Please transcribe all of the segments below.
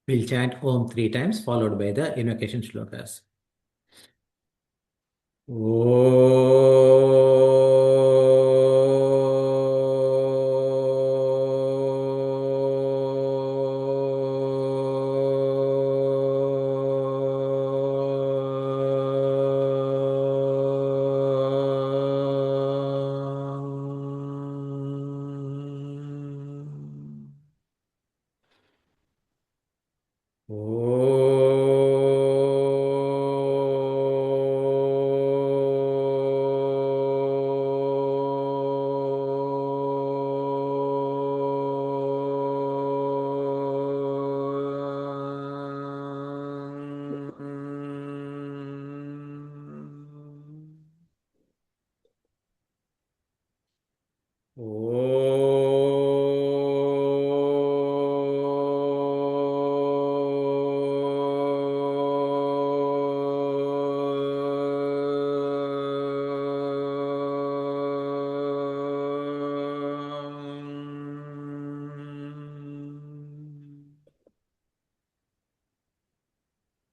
We'll chant Om 3 times, followed by the invocation shlokas.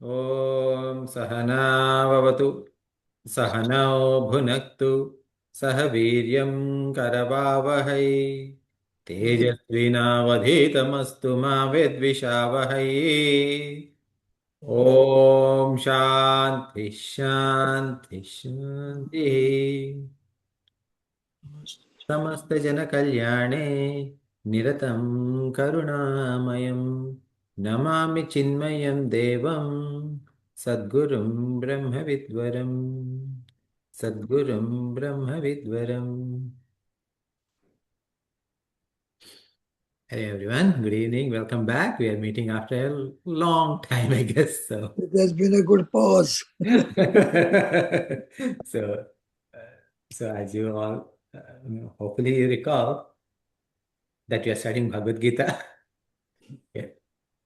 Om Sahana Vavatu Sahana Bhunaktu Sahaviryam Karavavahai Tejasvinavadhitamastu ma vedvishavahai Om Shanti Shanti Shanti समस्त जन कल्याणे निरतं करुणामयं नमामि चिन्मयं देवं सद्गुरुं ब्रह्मविद्वरं सद्गुरुं ब्रह्मविद्वरम् Hey everyone, good evening, welcome back. We are meeting after a long time, I guess so. It has been a good pause. So, uh, so as you all hopefully you recall that you are studying Bhagavad Gita. Okay.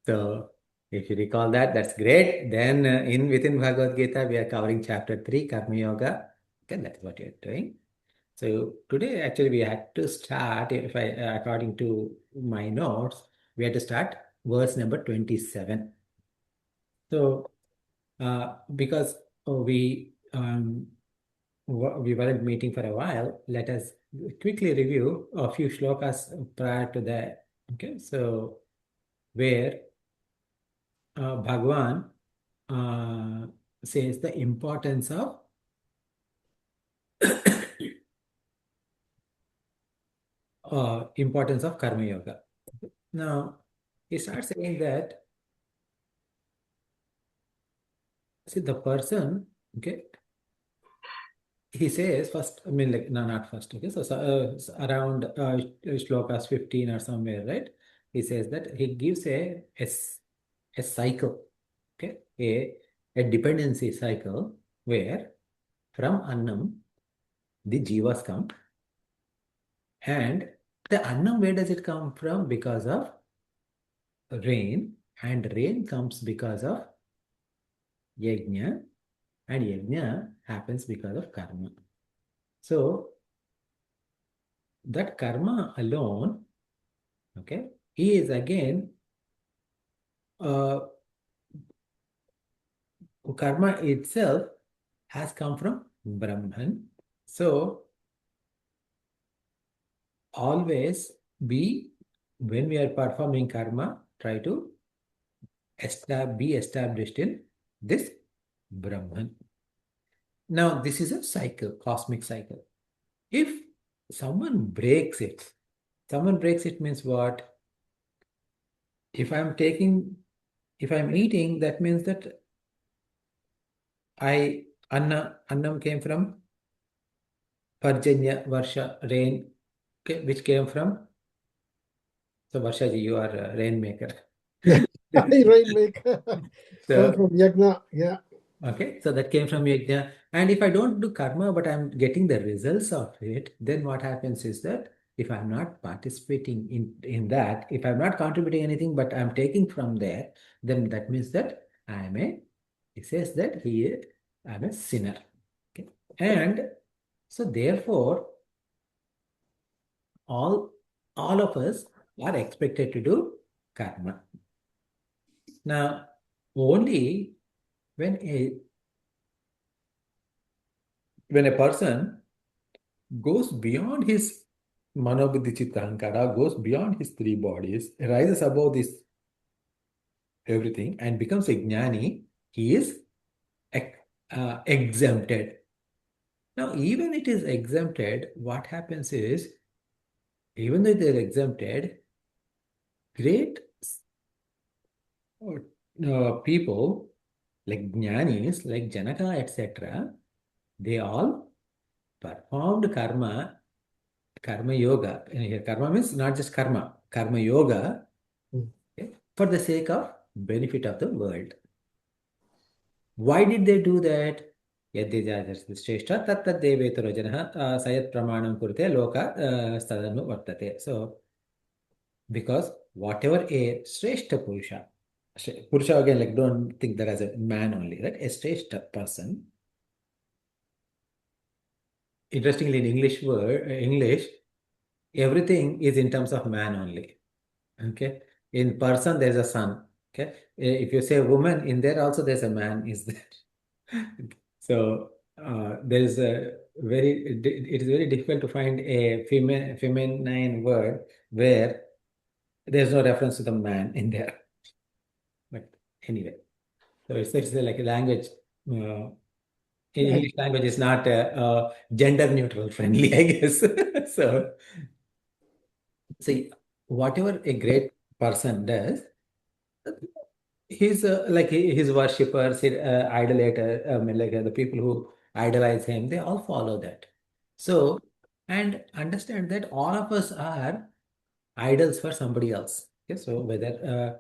So if you recall that, that's great. Then within Bhagavad Gita, we are covering chapter 3, Karma Yoga. Okay, that is what you're doing. So today, actually, we had to start, if I, according to my notes, we had to start verse number 27. So because we weren't meeting for a while, let us quickly review a few shlokas prior to that. Okay, so where Bhagwan says the importance of karma yoga. Now he starts saying that, see, the person, okay, he says first, I mean, like, no, not first, okay, so around shlokas 15 or somewhere, right? He says that he gives a cycle, okay, a dependency cycle where from Annam the jivas come, and the Annam, where does it come from? Because of rain, and rain comes because of yajna, and yajna happens because of karma. So that karma alone, okay, is again karma itself has come from Brahman. So always be, when we are performing karma, try to be established in this Brahman. Now this is a cycle, cosmic cycle. If someone breaks it, means what? If I'm eating, that means that annam came from Parjanya, Varsha, rain, okay, which came from, so Varsha ji, you are a rainmaker. Rainmaker. Come So, from Yagna. Yeah. okay, so that came from yajna. And if I don't do karma, but I'm getting the results of it, then what happens is that if I'm not participating in that, if I'm not contributing anything, but I'm taking from there, then that means that it says that I'm a sinner. Okay. And so therefore, all of us are expected to do karma. Now, only when a person goes beyond his manobuddhi chitta ahankara, goes beyond his three bodies, rises above this everything and becomes a jnani, he is ex- exempted. Now, even it is exempted, what happens is, even though they're exempted, great people like jnanis, like Janaka, etc., they all performed karma yoga. Here, karma means not just karma yoga, Mm. okay, for the sake of benefit of the world. Why did they do that? Yaddijajarshreshtha tattat devetaro janah sayat pramanam kurte loka stadanu vartate. So, because whatever a Shrestha Purusha, Purusha again, like don't think that as a man only, right? A Shrestha person. Interestingly, in English, everything is in terms of man only. Okay. In person, there's a son. Okay. If you say woman, in there also there's a man is there. So there is a it is very difficult to find a feminine word where there's no reference to the man in there. But anyway, so it's like a language. Right. English language is not gender neutral friendly, I guess. So see, whatever a great person does, his worshippers, his idolater, the people who idolize him, they all follow that. So, and understand that all of us are idols for somebody else. Okay, so whether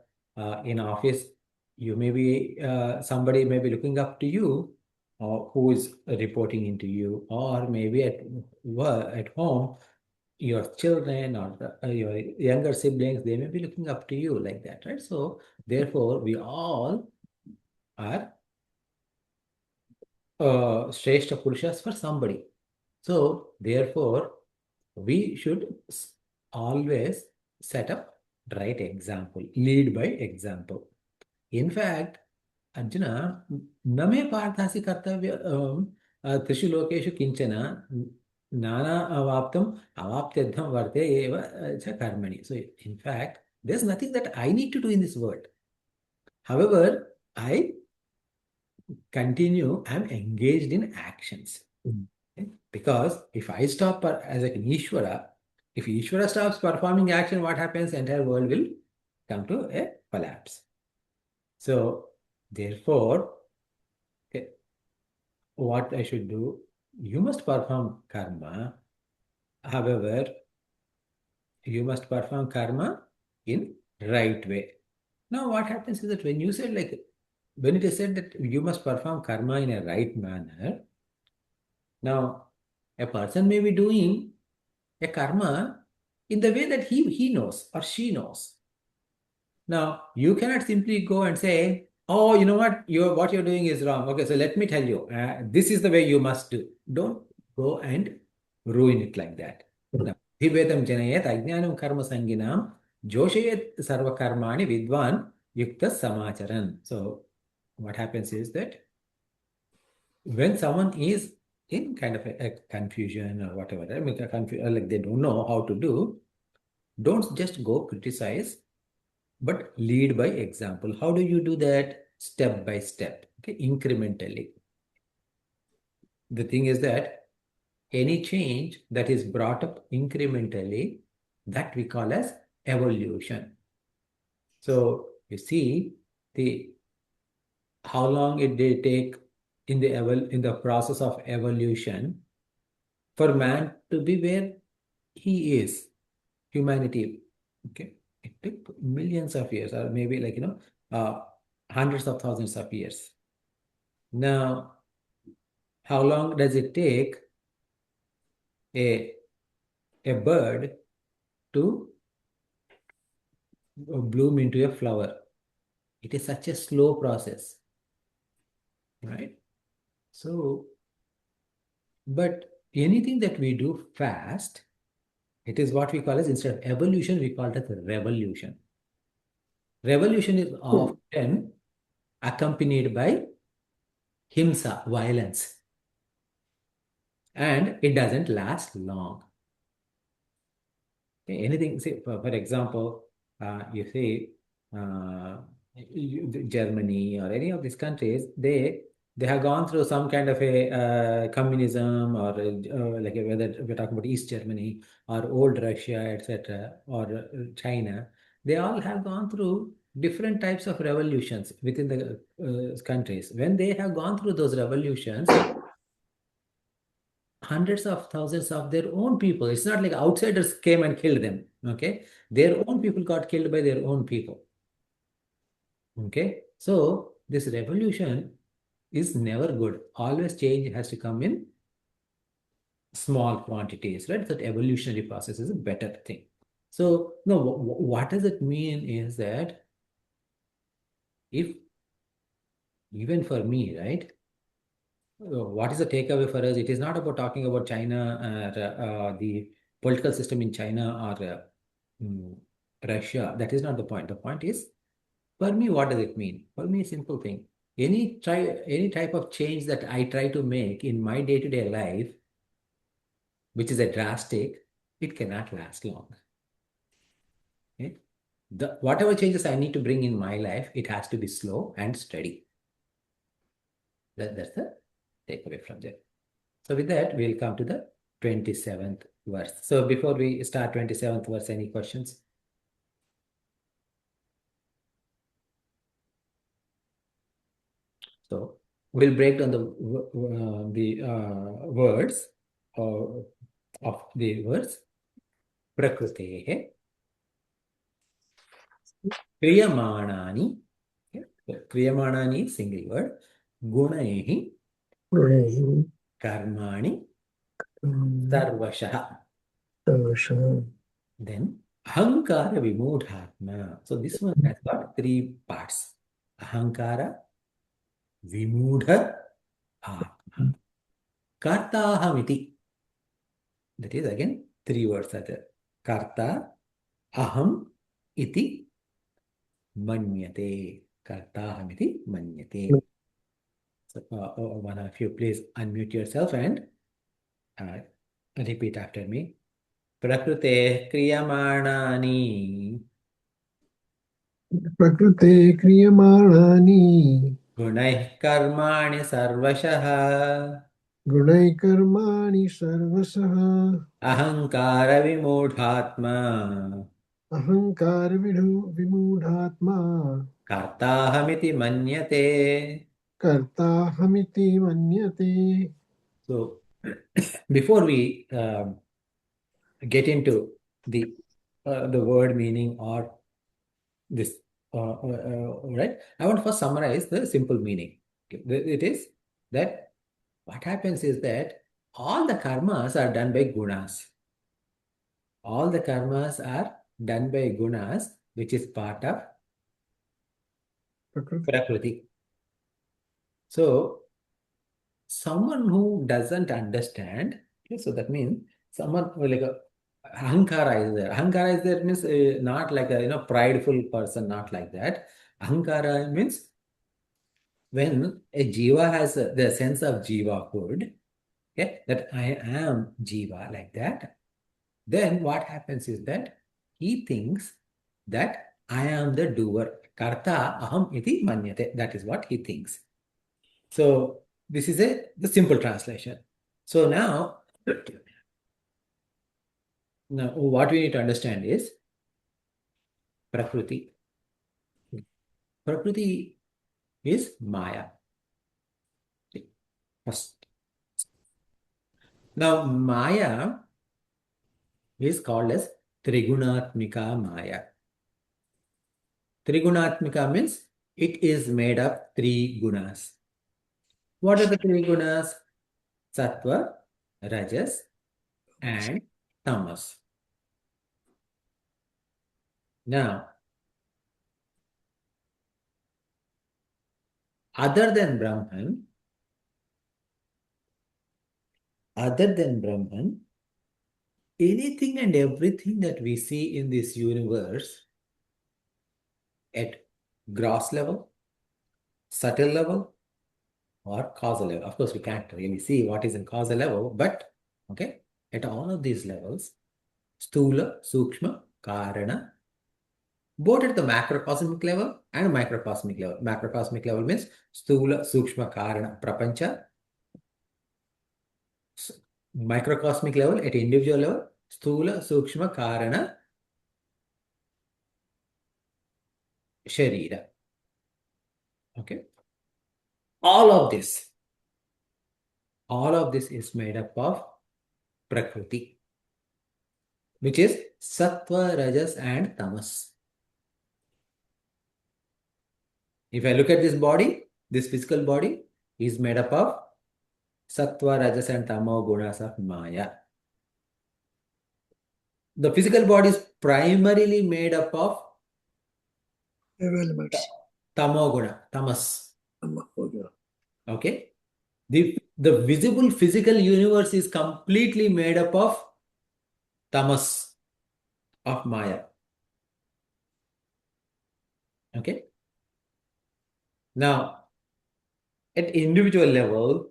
in office, you may be somebody may be looking up to you, or who is reporting into you, or maybe at work, at home, your children or your younger siblings, they may be looking up to you like that, right? So therefore, we all are Shrestha Purushas for somebody. So therefore, we should always set up right example, lead by example. In fact, Arjuna, न मे पार्थासि कर्तव्य त्रिषु लोकेषु किंचन नाना अवाप्तम अवाप्त्यर्थम वर्ते एव च कर्मणि. So in fact, there's nothing that I need to do in this world. However, I continue, I'm engaged in actions. Mm. Okay? Because if I stop as an Ishvara, if Ishvara stops performing action, what happens? The entire world will come to a collapse. So, therefore, okay, what I should do? You must perform karma. However, you must perform karma in right way. Now, what happens is that when you said when it is said that you must perform karma in a right manner, now a person may be doing a karma in the way that he knows or she knows. Now, you cannot simply go and say, "Oh, you know what you're doing is wrong. Okay, so let me tell you, this is the way you must do." Don't go and ruin it like that. Now, Dhivedam janayat ajnanam karma sanginam joshayat sarva karmani vidwan yukta samacharan. So, what happens is that when someone is in kind of a confusion or whatever, I mean, like they don't know how to do, don't just go criticize, but lead by example. How do you do that? Step by step, okay, incrementally. The thing is that any change that is brought up incrementally, that we call as evolution. So you see the how long it did take in the process of evolution for man to be where he is, humanity. Okay, it took millions of years, or maybe uh, hundreds of thousands of years. Now, how long does it take a a bird to bloom into a flower? It is such a slow process, right? So, but anything that we do fast, it is what we call as, instead of evolution, we call it as revolution. Revolution is often accompanied by himsa, violence, and it doesn't last long. Okay, anything, say, for example, you see, Germany or any of these countries, they have gone through some kind of a communism or like whether we're talking about East Germany or old Russia, etc., or China, they all have gone through different types of revolutions within the countries. When they have gone through those revolutions, hundreds of thousands of their own people. It's not like outsiders came and killed them. Okay. Their own people got killed by their own people. Okay. So this revolution is never good. Always change has to come in small quantities, right? That evolutionary process is a better thing. So, no, what does it mean is that if even for me, right? What is the takeaway for us? It is not about talking about China, the political system in China or mm, Russia. That is not the point. The point is, for me, what does it mean? For me, simple thing. Any type of change that I try to make in my day-to-day life, which is a drastic, it cannot last long. Okay? Whatever changes I need to bring in my life, it has to be slow and steady. That's the takeaway from there. So with that, we'll come to the 27th verse. So before we start 27th verse, any questions? So we'll break down the words of the words. Prakrutehe, kriyamanani. Okay. Kriyamanani, single word. Gunaehi, karmani, sarvashaha. Then ahankara vimudhatma. So this one has got three parts. Ahankara, vimudha, atma. Kartahamiti. That is again three words are there. Karta, aham, iti, manyate. Kartahamiti, manyate. So one of you please unmute yourself and uh, repeat after me. Prakrute kriyamanani प्रकृते क्रियमाणानि gunaih karmani sarvashah गुणैः कर्माणि सर्वशः ahankara vimudhatma विमूढात्मा kartahamiti manyate. कर्ताहमिति मन्यते. So before we get into the word meaning or this right, I want to first summarize the simple meaning. Okay. It is that what happens is that all the karmas are done by gunas. All the karmas are done by gunas, which is part of प्रकृति prakriti. So someone who doesn't understand, okay, so that means someone who like a ahankara is there. Ahankara is there means not like a prideful person, not like that. Ahankara means when a jiva has the sense of jivahood, okay, that I am jiva like that, then what happens is that he thinks that I am the doer. Karta aham iti manyate. That is what he thinks. So this is the simple translation. So now what we need to understand is Prakriti. Prakriti is Maya. First. Now Maya is called as Trigunatmika Maya. Trigunatmika means it is made of three gunas. What are the three gunas? Sattva, Rajas, and Tamas. Now, other than Brahman, anything and everything that we see in this universe at gross level, subtle level, or causal level. Of course, we can't really see what is in causal level, but okay, at all of these levels, Stula, Sukshma, Karana, both at the macrocosmic level and microcosmic level. Macrocosmic level means Stula, Sukshma, Karana, Prapancha. Microcosmic level at individual level, Stula, Sukshma, Karana, Sharira. Okay. All of this is made up of Prakriti, which is Sattva, Rajas, and Tamas. If I look at this body, this physical body is made up of Sattva, Rajas, and Tamo gunas of Maya. The physical body is primarily made up of Elements. Tamo guna, Tamas. Okay. Okay. The visible physical universe is completely made up of Tamas, of Maya. Okay. Now, at individual level,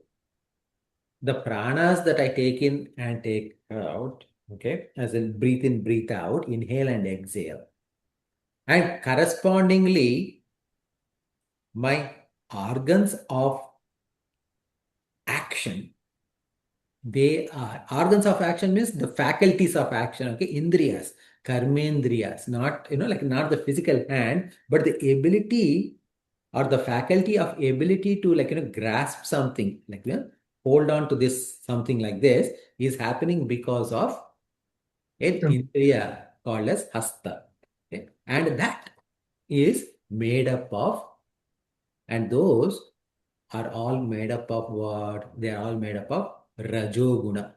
the pranas that I take in and take out, okay, as in breathe in, breathe out, inhale and exhale. And correspondingly, my organs of action, they are organs of action means the faculties of action, okay, indriyas, karmendriyas, not, like not the physical hand, but the ability or the faculty of ability to grasp something, hold on to this, something like this is happening because of an Yeah. indriya called as hasta. Okay? And that is made up of, and those are all made up of what? They are all made up of rajoguna.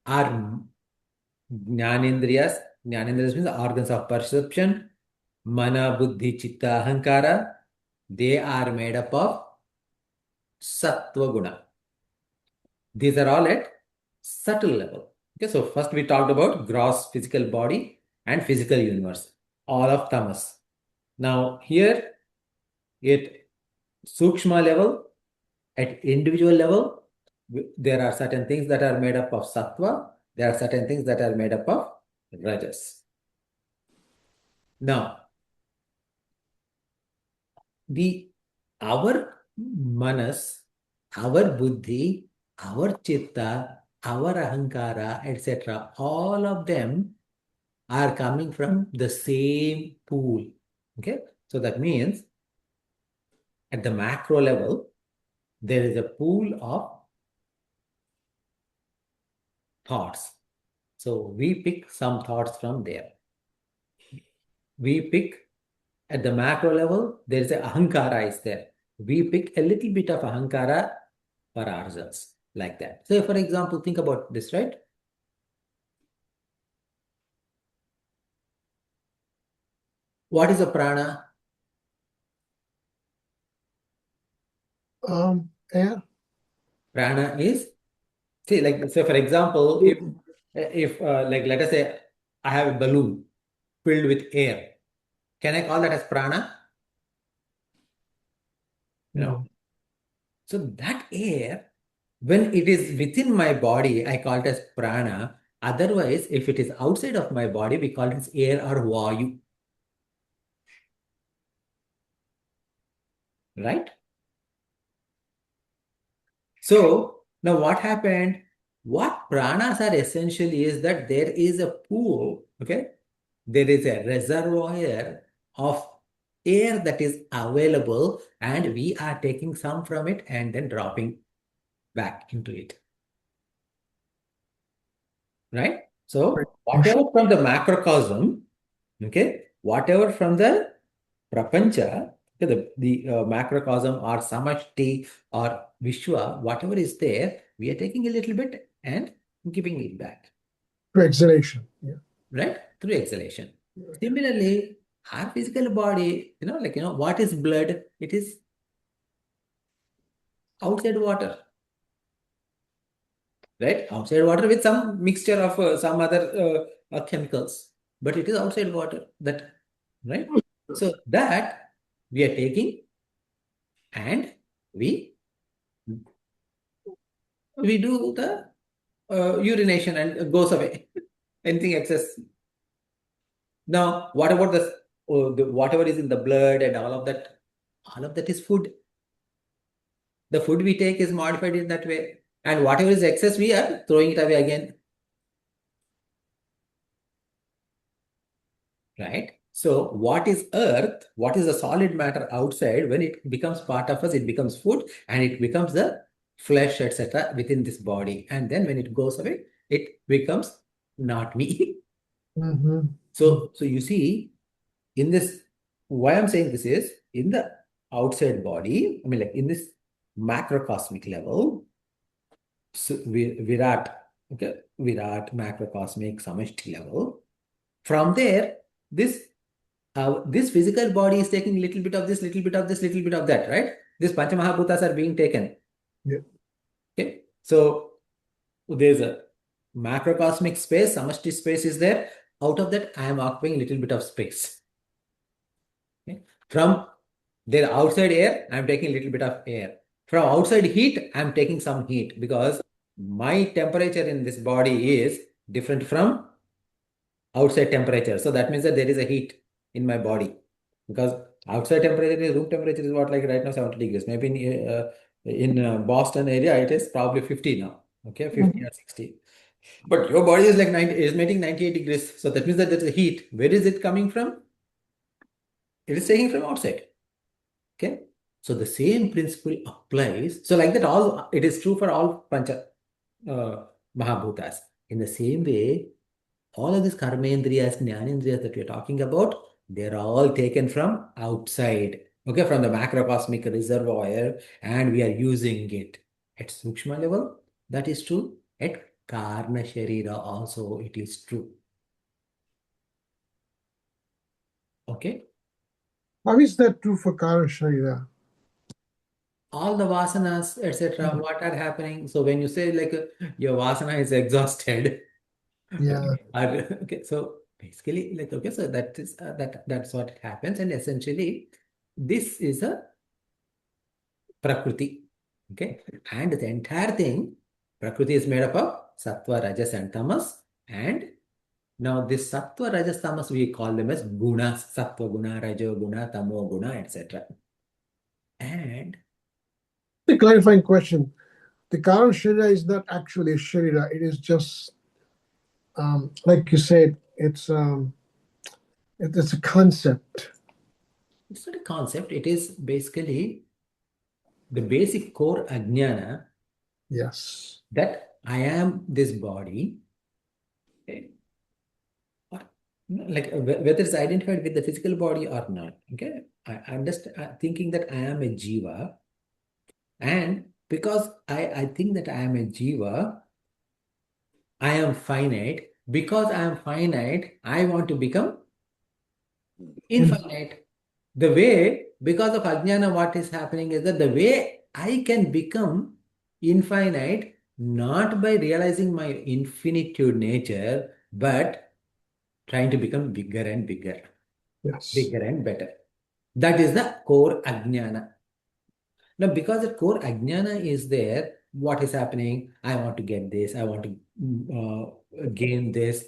Our jnanendriyas, jnanendriyas means organs of perception, mana, buddhi, chitta, ahankara, they are made up of sattva guna. These are all at subtle level. Okay, so first we talked about gross physical body and physical universe, all of tamas. Now here at sukshma level, at individual level, there are certain things that are made up of sattva, there are certain things that are made up of rajas. Now, the our manas, our buddhi, our chitta, our ahankara, etc., all of them are coming from the same pool. Okay, so that means at the macro level, there is a pool of thoughts. So we pick some thoughts from there. We pick at the macro level, there is a ahankara is there. We pick a little bit of ahankara for ourselves, like that. So, for example, think about this, right? What is a prana? Air. Prana is, see, like, say, for example, if like, let us say, I have a balloon filled with air. Can I call that as prana? No. No. So that air, when it is within my body, I call it as prana. Otherwise, if it is outside of my body, we call it as air or vayu. Right? So now what happened? What pranas are essentially is that there is a pool, okay? There is a reservoir of air that is available, and we are taking some from it and then dropping back into it. Right? Right. So whatever from the macrocosm, okay, whatever from the prapancha, okay, the macrocosm or samashti or vishwa, whatever is there, we are taking a little bit and giving it back, To exhalation. Yeah. right? Through exhalation. Similarly, our physical body, what is blood? It is outside water, right? Outside water with some mixture of some other chemicals. but it is outside water. That, right? So that we are taking and we we do the urination and it goes away. Anything excess. Now, what about whatever is in the blood and all of that? All of that is food. The food we take is modified in that way. And whatever is excess, we are throwing it away again. Right? So, what is earth? What is the solid matter outside? When it becomes part of us, it becomes food and it becomes the flesh, etc., within this body. And then when it goes away, it becomes not me. Mm-hmm. So you see, in this, why I'm saying this is in the outside body, I mean, like in this macrocosmic level, so Virat, okay, Virat, macrocosmic, samashti level. From there, this physical body is taking little bit of this, little bit of this, little bit of that, right? These Panchamahabhutas are being taken. Yeah. Okay. So there's a macrocosmic space, samashti space is there. Out of that, I am occupying little bit of space. Okay. From their outside air, I'm taking a little bit of air. From outside heat, I'm taking some heat because my temperature in this body is different from outside temperature. So that means that there is a heat in my body because outside temperature is room temperature is what like right now 70 degrees. Maybe in Boston area it is probably 50 now. Okay, 50 or 60. But your body is like 90, is making 98 degrees. So that means that there is a heat. Where is it coming from? It is taking from outside. Okay. So the same principle applies. So like that, all it is true for all pancha mahabhutas. In the same way, all of these karmendriyas, jnanendriyas that we are talking about, they're all taken from outside. Okay, from the macrocosmic reservoir, and we are using it at sukshma level. That is true. At karna sharira also it is true. Okay. How is that true for Kara Sharira? All the vasanas, etc., what are happening? So when you say like your vasana is exhausted, Yeah. okay, okay, so basically, like okay, so that is that's what happens, and essentially, this is a prakriti, okay, and the entire thing, prakriti is made up of sattva, rajas, and tamas, and now this sattva, rajas, tamas we call them as gunas, sattva guna, rajo guna, tamo guna, etc. And A clarifying question. The Kara Sharira is not actually a Sharira. It is just, like you said, it's a concept. it's not a concept, it is basically the basic core ajnana Yes. that I am this body, okay, or, like whether it's identified with the physical body or not. Okay, I understand, thinking that I am a jiva, and because I think that I am a jiva, I am finite. Because I am finite, I want to become In, infinite. The way, because of ajnana, what is happening is that the way I can become infinite, not by realizing my infinitude nature, but trying to become bigger and bigger, yes. bigger and better. That is the core ajnana. Now, because the core ajnana is there, what is happening? I want to get this, I want to gain this,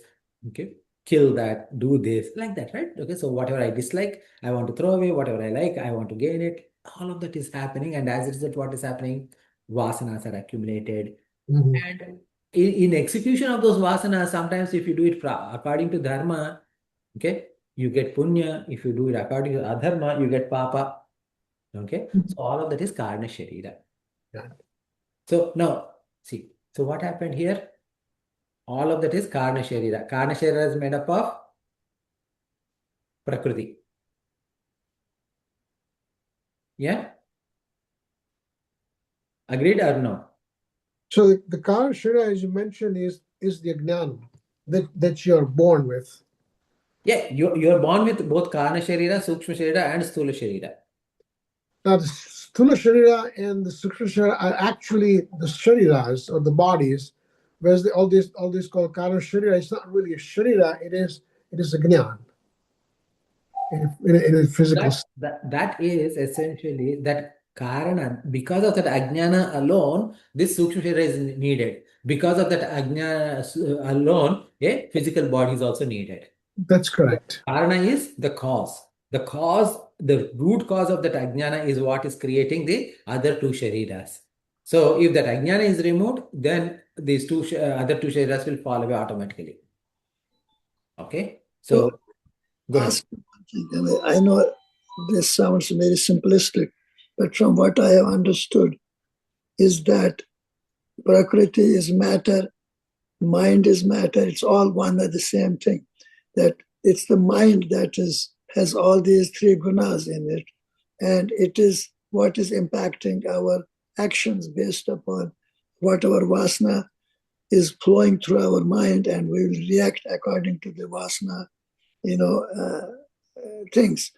okay, kill that, do this, like that, right? Okay, so whatever I dislike, I want to throw away, whatever I like, I want to gain it. All of that is happening, and as a result, what is happening? Vasanas are accumulated. Mhm. And in execution of those vasanas, sometimes if you do it according to dharma, okay, you get punya. If you do it according to adharma, you get papa. Okay, so all of that is karna sharira. Yeah. So now, see, so what happened here? All of that is karna sharira. Karna sharira is made up of prakriti. Yeah, agreed or no? So the Kara Sharira, as you mentioned, is the Jnana that you're born with. Yeah, you're born with both karna sharira, sukshma sharira, and sthula sharira. Now, the Sthula Sharira and the Sukshma Sharira are actually the Shariras or the bodies, whereas all this called Kara Sharira, it's not really a Sharira, It is a jnana in a physical. That is essentially that karana. Because of that ajnana alone, this sukshma shara is needed. Because of that ajnana alone, a physical body is also needed. That's correct. Karana is the cause. The root cause of that ajnana is what is creating the other two shariras. So if that ajnana is removed, then these other two shariras will fall away automatically. Okay? So So, go ahead. ask something. I know this sounds very simplistic, but from what I have understood, is that Prakriti is matter, mind is matter. It's all one and the same thing. That it's the mind that has all these three gunas in it, and it is what is impacting our actions based upon what our vasana is flowing through our mind, and we will react according to the vasana, you know, things.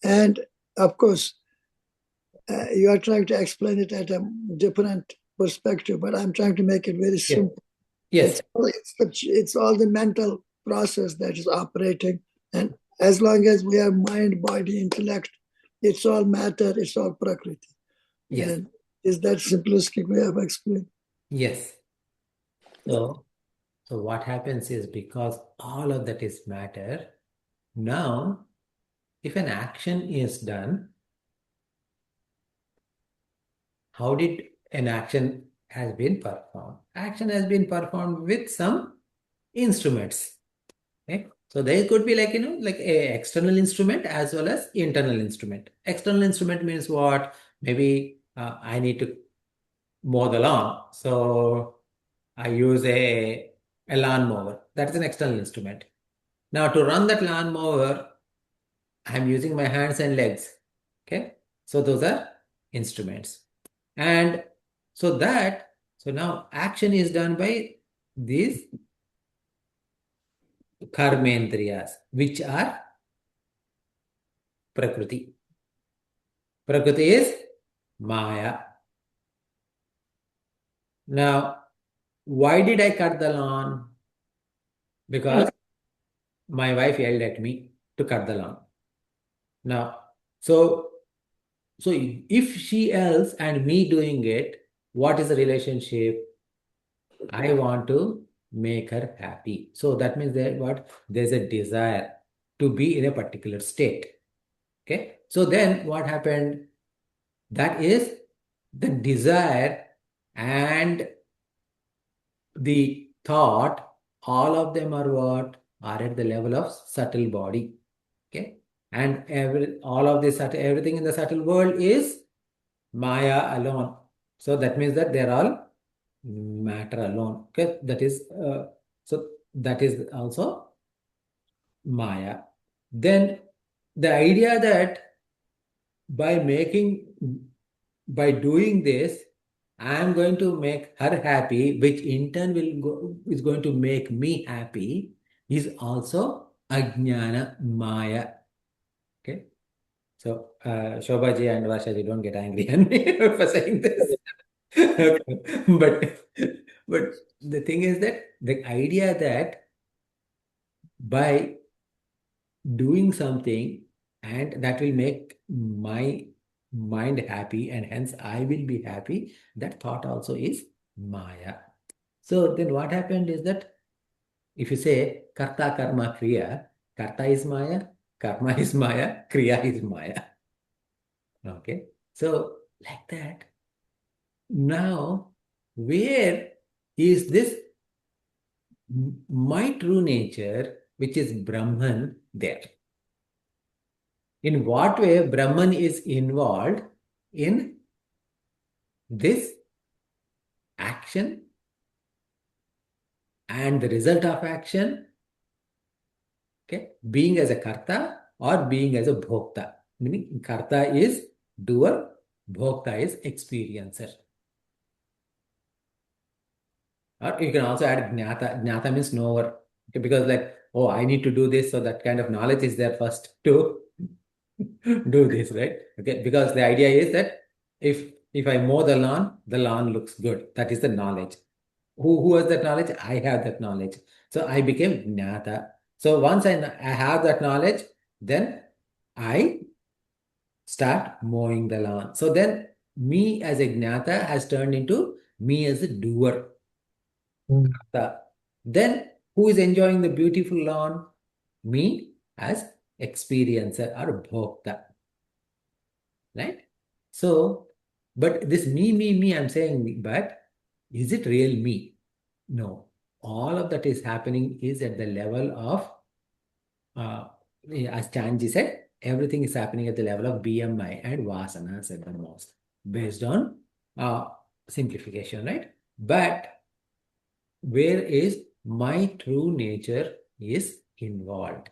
And of course, you are trying to explain it at a different perspective, but I'm trying to make it very Yes. simple. Yes. It's all the mental process that is operating. And as long as we have mind, body, intellect, it's all matter, it's all prakriti. Yes. And is that simplistic way of explaining? Yes. So what happens is because all of that is matter, now if an action is done, how did an action has been performed? Action has been performed with some instruments. Okay? So there could be like a external instrument as well as internal instrument. External instrument means what? Maybe I need to mow the lawn. So I use a lawn mower. That is an external instrument. Now to run that lawn mower, I'm using my hands and legs. Okay. So those are instruments. And so now action is done by these karmendriyas, which are prakriti. Prakriti is Maya. Now, why did I cut the lawn? Because my wife yelled at me to cut the lawn. Now, so so if she yells and me doing it, what is the relationship? I want to make her happy. So that means that what there's a desire to be in a particular state. Okay. So then what happened? That is the desire and the thought, all of them are what? Are at the level of subtle body. Okay. And all of this, everything in the subtle world is Maya alone. So that means that they're all matter alone. Okay. So that is also Maya. Then the idea that by making, by doing this, I am going to make her happy, which in turn is going to make me happy, is also Ajnana Maya. Okay. So, Shobhaji and Vashaji, don't get angry at me for saying this. Okay. But the thing is that the idea that by doing something and that will make my mind happy and hence I will be happy, that thought also is Maya. So then what happened is that if you say Karta Karma Kriya, Karta is Maya, Karma is Maya, Kriya is Maya. Okay. So like that. Now, where is this my true nature, which is Brahman, there? In what way Brahman is involved in this action and the result of action, okay, being as a karta or being as a bhokta, meaning karta is doer, bhokta is experiencer. Or you can also add jnata. Jnata means knower. Okay, because like, oh, I need to do this, so that kind of knowledge is there first to do this, right? Okay, because the idea is that if I mow the lawn looks good. That is the knowledge. Who has that knowledge? I have that knowledge. So I became jnata. So once I have that knowledge, then I start mowing the lawn. So then me as a Jnata has turned into me as a doer. Mm. Then who is enjoying the beautiful lawn? Me as experiencer or bhokta. Right? So, but this me, I'm saying, but is it real me? No. All of that is happening is at the level of, uh, as Chanji said, everything is happening at the level of BMI and vasanas at the most, based on uh, simplification, right? But where is my true nature is involved.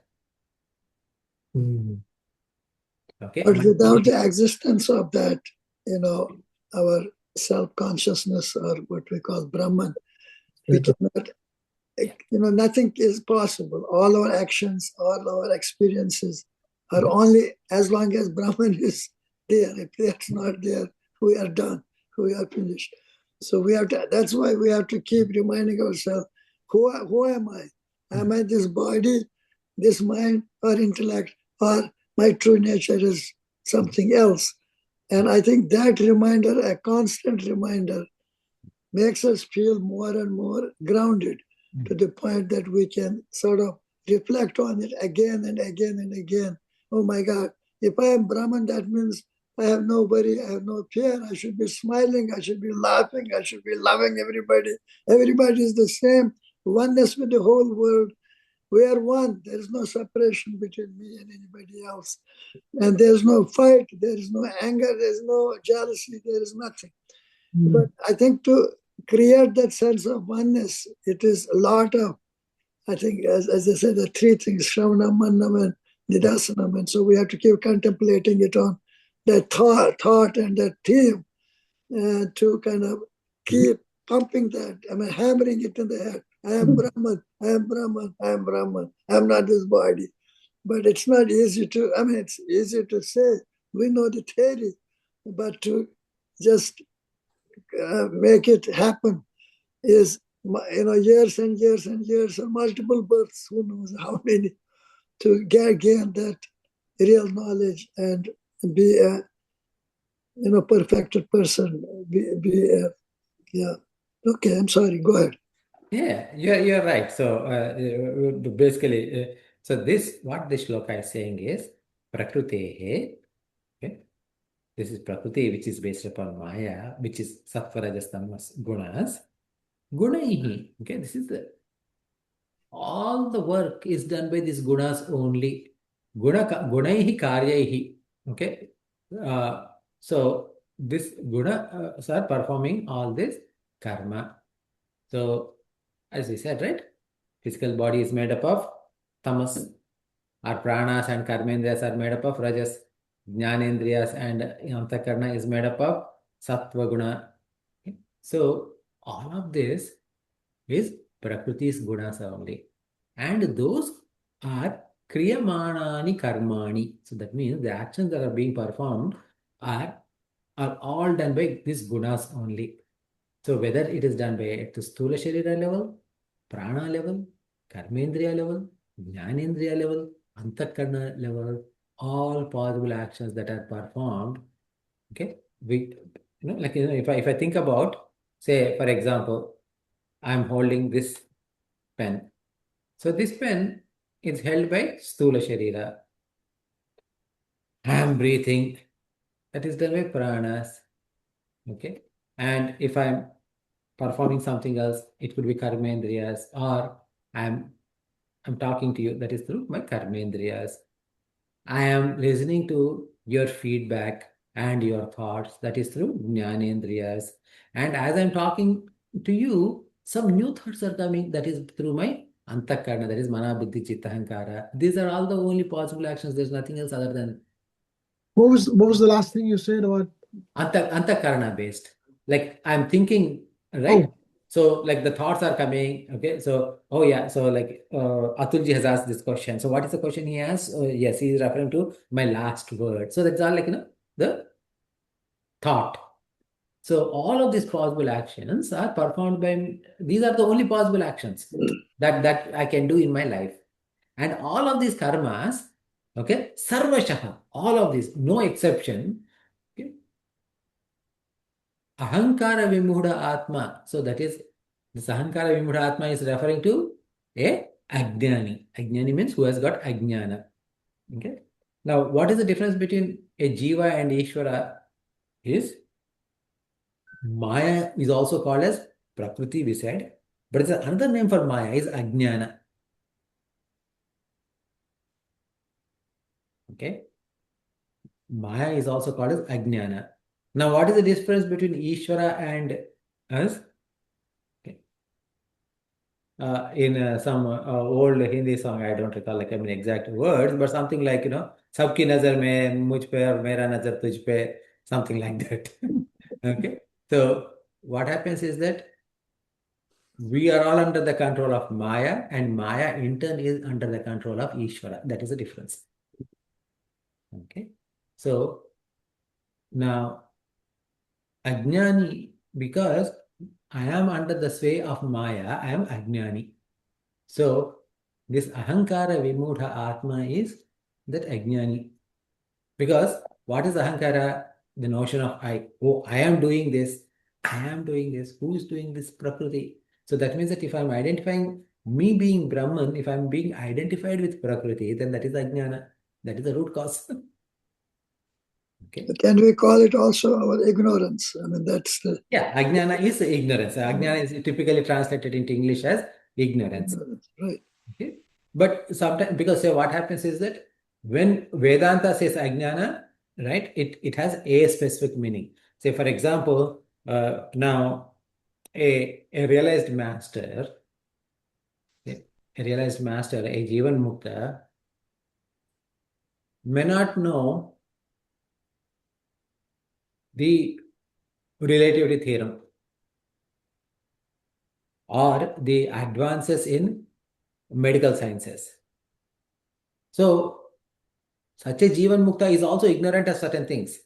Mm. Okay. But without the existence of that, our self-consciousness, or what we call Brahman, we cannot, nothing is possible. All our actions, all our experiences are only as long as Brahman is there. If that's not there, we are done. We are finished. So that's why we have to keep reminding ourselves, who am I? Am I this body, this mind, or intellect, or my true nature is something else? And I think that reminder, a constant reminder, makes us feel more and more grounded to the point that we can sort of reflect on it again and again and again. Oh my God, if I am Brahman, that means I have nobody, I have no fear. I should be smiling, I should be laughing, I should be loving everybody. Everybody is the same, oneness with the whole world. We are one. There is no separation between me and anybody else. And there's no fight, there is no anger, there's no jealousy, there is nothing. But I think to create that sense of oneness, it is a lot of, I think, as I said, the three things, Shravanam, Mannam, and Nidhasanam. And so we have to keep contemplating it on that thought and that theme, to kind of keep pumping that, hammering it in the head. I am Brahman, I am Brahman, I am Brahman. I am not this body. But it's not easy to, it's easy to say. We know the theory, but to just make it happen is, years and years and years, and multiple births, who knows how many, to gain that real knowledge and be a perfected person. Yeah. Okay, I'm sorry. Go ahead. Yeah, you're right. So basically, so this what this shloka is saying is Prakritehe. Okay, this is Prakriti, which is based upon Maya, which is Sattva, Rajas, Tamas, Gunas. Gunaihi. Okay, this is all the work is done by these gunas only. Gunaihi karyaihi. Okay, so this guna are performing all this karma. So as we said, right? Physical body is made up of tamas. Our pranas and karmendriyas are made up of rajas. Jnanendriyas and antakarna is made up of sattva guna. Okay. So all of this is Prakriti's gunas only. And those are kriyamanani karmani. So that means the actions that are being performed are, are all done by these gunas only. So whether it is done by at the Sthula Sharira level, Prana level, Karmendriya level, Jnanendriya level, Antakarna level, all possible actions that are performed, okay, if I think about, say, for example, I'm holding this pen. So this pen is held by Sthula Sharira. I'm breathing. That is done by pranas. Okay. And if I'm performing something else, it could be karmendriyas, or I'm I'm talking to you, that is through my karmendriyas. I am listening to your feedback and your thoughts, that is through jnanendriyas. And as I'm talking to you, some new thoughts are coming, that is through my antakarna, that is mana, buddhi, chitta, ahankara. These are all the only possible actions. There's nothing else other than What was the last thing you said about? antakarna based. Like I'm thinking, right? Oh, So like the thoughts are coming. Okay. So, oh yeah. So like Atulji has asked this question. So what is the question he asked? Yes, he is referring to my last word. So that's all like, the thought. So all of these possible actions are performed by, these are the only possible actions that I can do in my life. And all of these karmas, okay, sarvashaha, all of these, no exception, okay, ahankara vimuda atma. So that is, this ahankara vimuda atma is referring to a ajnani. Ajnani means who has got ajnana. Okay. Now, what is the difference between a jiva and Ishvara is Maya is also called as Prakriti, we said, but it's another name for Maya is Ajnana. Okay. Maya is also called as Ajnana. Now, what is the difference between Ishvara and us? Okay. In some old Hindi song, I don't recall like exact words, but something like सबकी नजर में मुझ पे और मेरा नजर तुझ पे, something like that. Okay. So what happens is that we are all under the control of Maya, and Maya in turn is under the control of Ishvara. That is the difference. Okay. So now Ajnani, because I am under the sway of Maya, I am Ajnani. So this Ahankara Vimudha Atma is that Ajnani. Because what is Ahankara? The notion of I. Oh, I am doing this. I am doing this. Who is doing this? Prakriti. So that means that if I'm identifying me being Brahman, if I'm being identified with Prakriti, then that is Ajnana. That is the root cause. Okay. But can we call it also our ignorance? I mean, that's the Yeah, Ajnana is ignorance. Ajnana is typically translated into English as ignorance. ignorance, right? Okay. But sometimes, because say what happens is that when Vedanta says Ajnana, right, it has a specific meaning. Say, for example, now a realized master, okay, a realized master, a Jivan Mukta, may not know the relativity theorem or the advances in medical sciences. So, such a Jivan Mukta is also ignorant of certain things.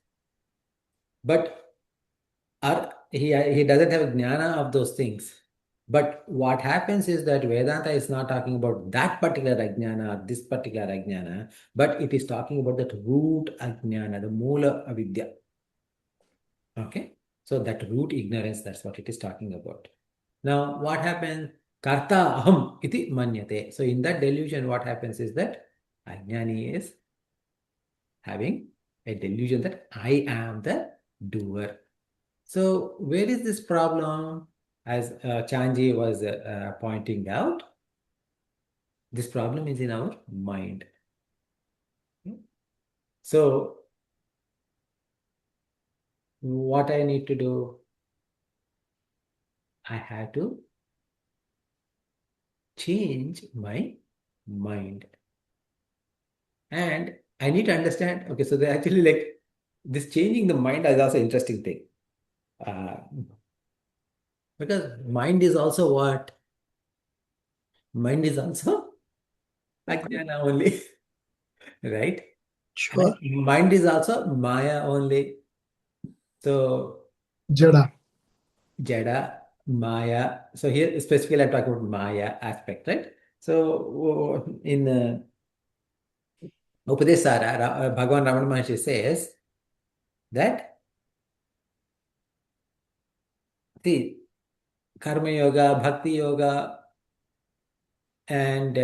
But he doesn't have jnana of those things. But what happens is that Vedanta is not talking about that particular ajnana or this particular ajnana, but it is talking about that root ajnana, the mula avidya. Okay? So that root ignorance, that's what it is talking about. Now, what happens? Karta aham iti manyate. So in that delusion, what happens is that ajnani is having a delusion that I am the doer. So where is this problem? As Chanji was pointing out, this problem is in our mind. So what I need to do? I have to change my mind. And I need to understand, okay, so they actually like this changing the mind is also an interesting thing. Because mind is also what? Mind is also Ajnana only, right? Sure. And mind is also Maya only. So Jada. Jada, Maya. So here specifically I'm talking about Maya aspect, right? So in Upadesara, Bhagavan Ramana Maharshi says that the Karma Yoga, Bhakti Yoga, and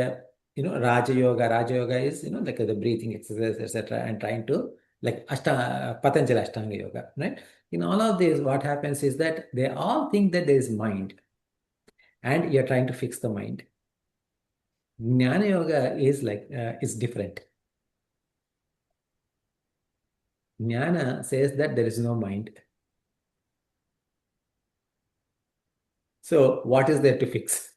Raja Yoga. Raja Yoga is like the breathing exercise, etc., and trying to like Patanjali Ashtanga Yoga, right? In all of this, what happens is that they all think that there is mind, and you're trying to fix the mind. Jnana Yoga is like is different. Jnana says that there is no mind. So what is there to fix?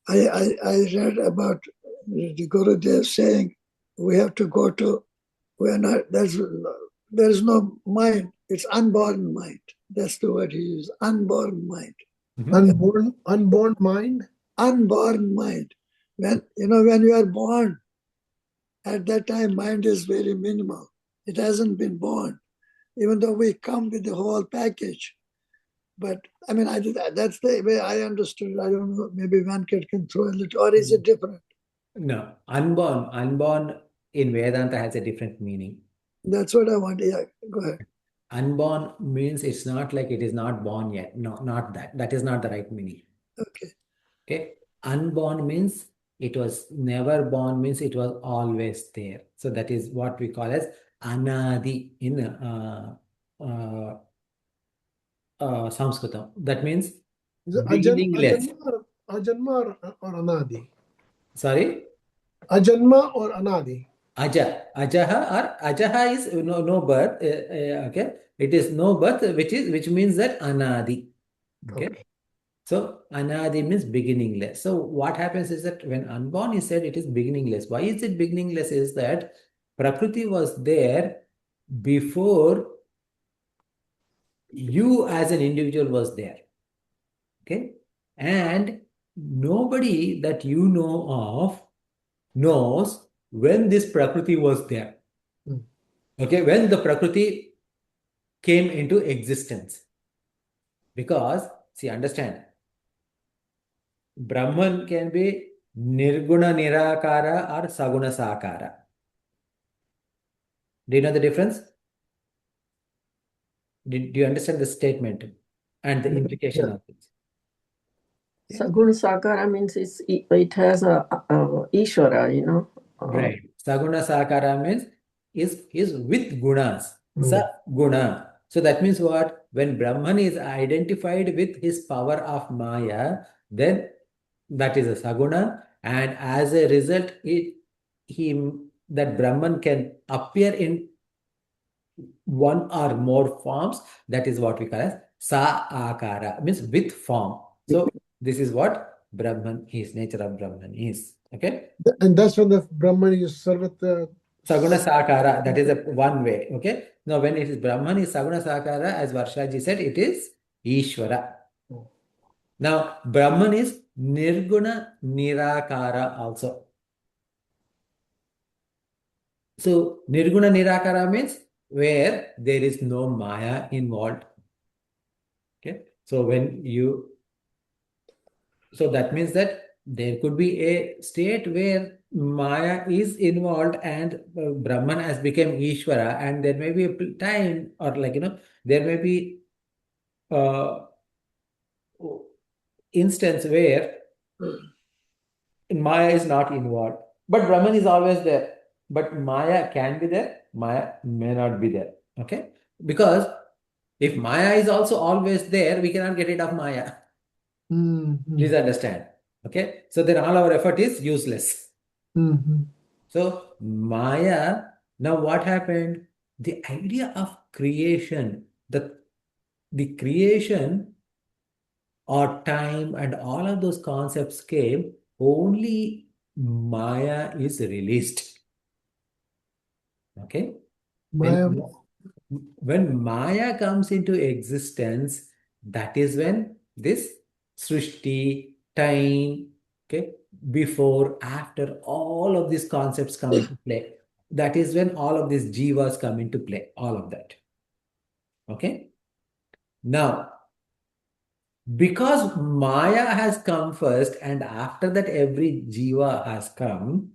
I read about the Gurudev saying we have to go to, we are not, there's no mind, it's unborn mind. That's the word he used, unborn mind. Unborn mind. Unborn mind. When when you are born, at that time mind is very minimal. It hasn't been born. Even though we come with the whole package, But I mean, that's the way I understood it. I don't know. Maybe Venkat can throw a little, or is it different? No, unborn in Vedanta has a different meaning. That's what I want. Yeah, go ahead. Unborn means it's not like it is not born yet. No, not that. That is not the right meaning. Okay. Okay. Unborn means it was never born, means it was always there. So that is what we call as anadi in uh, Sanskritam. That means Is it beginningless. Ajanma or Anadi? Sorry? Ajanma or Anadi? Ajaha or Ajaha is no birth. Okay. It is no birth, which means that anadi. Okay. Okay. So anadi means beginningless. So what happens is that when unborn is said, it is beginningless. Why is it beginningless? Is that Prakriti was there before you as an individual was there. Okay. And nobody that you know of knows when this Prakriti was there. Hmm. Okay. When the Prakriti came into existence. Because, see, understand, Brahman can be Nirguna Nirakara or Saguna Sakara. Do you know the difference? Do you understand the statement and the implication Yeah. of it? Saguna Sakara means it has a Ishvara, you know. Right. Saguna Sakara means is with gunas. Sa Hmm. guna. So that means what? When Brahman is identified with his power of Maya, then that is a Saguna. And as a result, that Brahman can appear in one or more forms. That is what we call as Sa Akara, means with form. So this is what Brahman is, nature of Brahman is. Okay. And that's when the Brahman is Sarvatra. Saguna Sakara, that is a one way. Okay. Now, when it is Brahman is Saguna Sakara, as Varshaji said, it is Ishvara. Oh. Now, Brahman is Nirguna Nirakara also. So, Nirguna Nirakara means where there is no Maya involved. Okay. So, so that means that there could be a state where Maya is involved and Brahman has become Ishvara, and there may be a time or there may be uh, instance where Maya is not involved, but Brahman is always there. But Maya can be there, Maya may not be there. Okay, because if Maya is also always there, we cannot get rid of Maya. Please understand. Okay, so then all our effort is useless. Mm-hmm. So Maya, now what happened? The idea of creation, the creation or time and all of those concepts came only Maya is released. Okay? Maya. When Maya comes into existence, that is when this Srishti, time, okay, before, after, all of these concepts come into play. That is when all of these jivas come into play, all of that. Okay? Now, because Maya has come first, and after that, every jiva has come.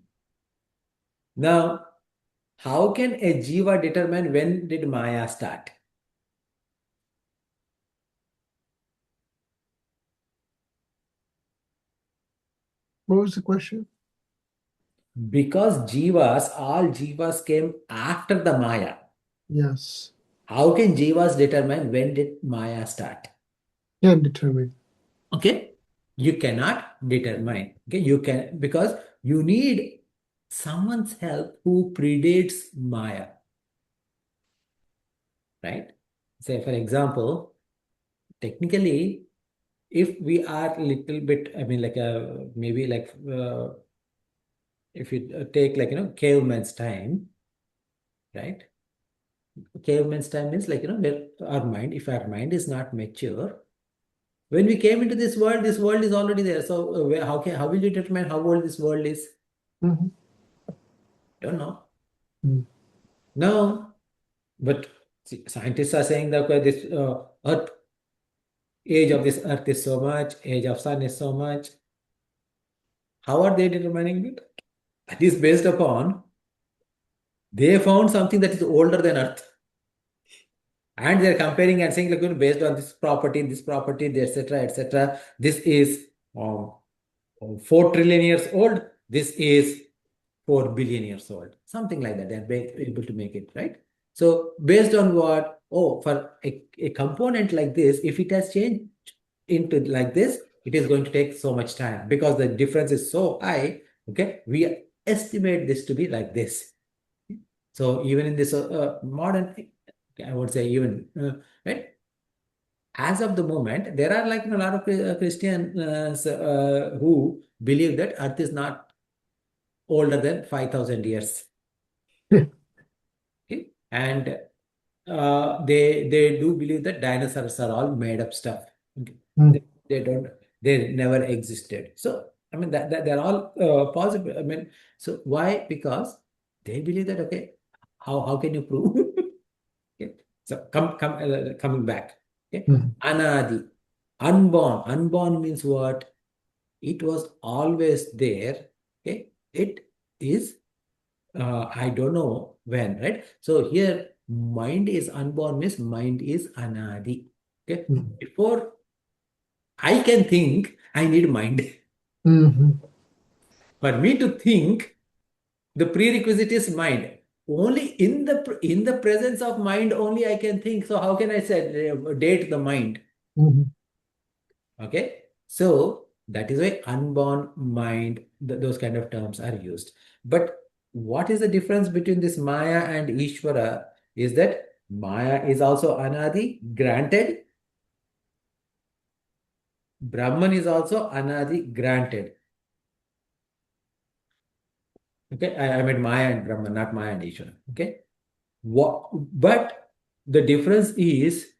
Now, how can a jiva determine when did Maya start? What was the question? Because all jivas came after the Maya. Yes. How can jivas determine when did Maya start? Can determine. Okay, you cannot determine. Okay, you can, because you need someone's help who predates Maya. Right? Say, for example, technically, if we are little bit, I mean, maybe if you take caveman's time, right? Caveman's time means where our mind, if our mind is not mature, when we came into this world is already there. So how will you determine how old this world is? Mm-hmm. Don't know. Mm. No, but see, scientists are saying that this Earth age of this earth is so much, age of sun is so much. How are they determining it? It is based upon they found something that is older than earth. And they're comparing and saying, like, based on this property, etc., etc., this is 4 trillion years old. This is 4 billion years old. Something like that. They're able to make it, right? So based on what, for a component like this, if it has changed into like this, it is going to take so much time because the difference is so high. Okay, we estimate this to be like this. So even in this modern, I would say even, right? As of the moment, there are like a lot of Christians who believe that Earth is not older than 5,000 years. Okay? And they do believe that dinosaurs are all made up stuff. Okay? Mm. They never existed. So I mean that they're all possible. I mean, so why? Because they believe that, okay, how can you prove? Okay. So coming back. Okay. Mm. Anadi, unborn. Unborn means what? It was always there. Okay. It is, I don't know when, right? So here, mind is unborn means mind is anadi. Okay. Mm. Before I can think, I need mind. Mhm. For me to think, the prerequisite is mind. Only in the presence of mind, only I can think. So how can I say date the mind? Mhm. Okay, so that is why unborn mind, those kind of terms are used. But what is the difference between this Maya and Ishvara is that Maya is also Anadi, granted. Brahman is also Anadi, granted. Okay, I meant Maya and Brahman, not Maya and Ishvara. Okay, but the difference is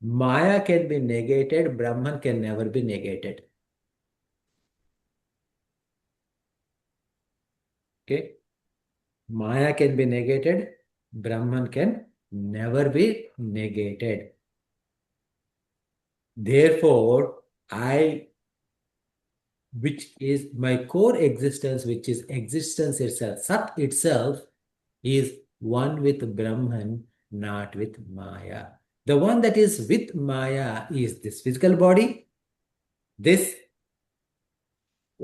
Maya can be negated, Brahman can never be negated. Okay. Maya can be negated, Brahman can never be negated. Therefore, which is my core existence, which is existence itself, Sat itself, is one with Brahman, not with Maya. The one that is with Maya is this physical body, this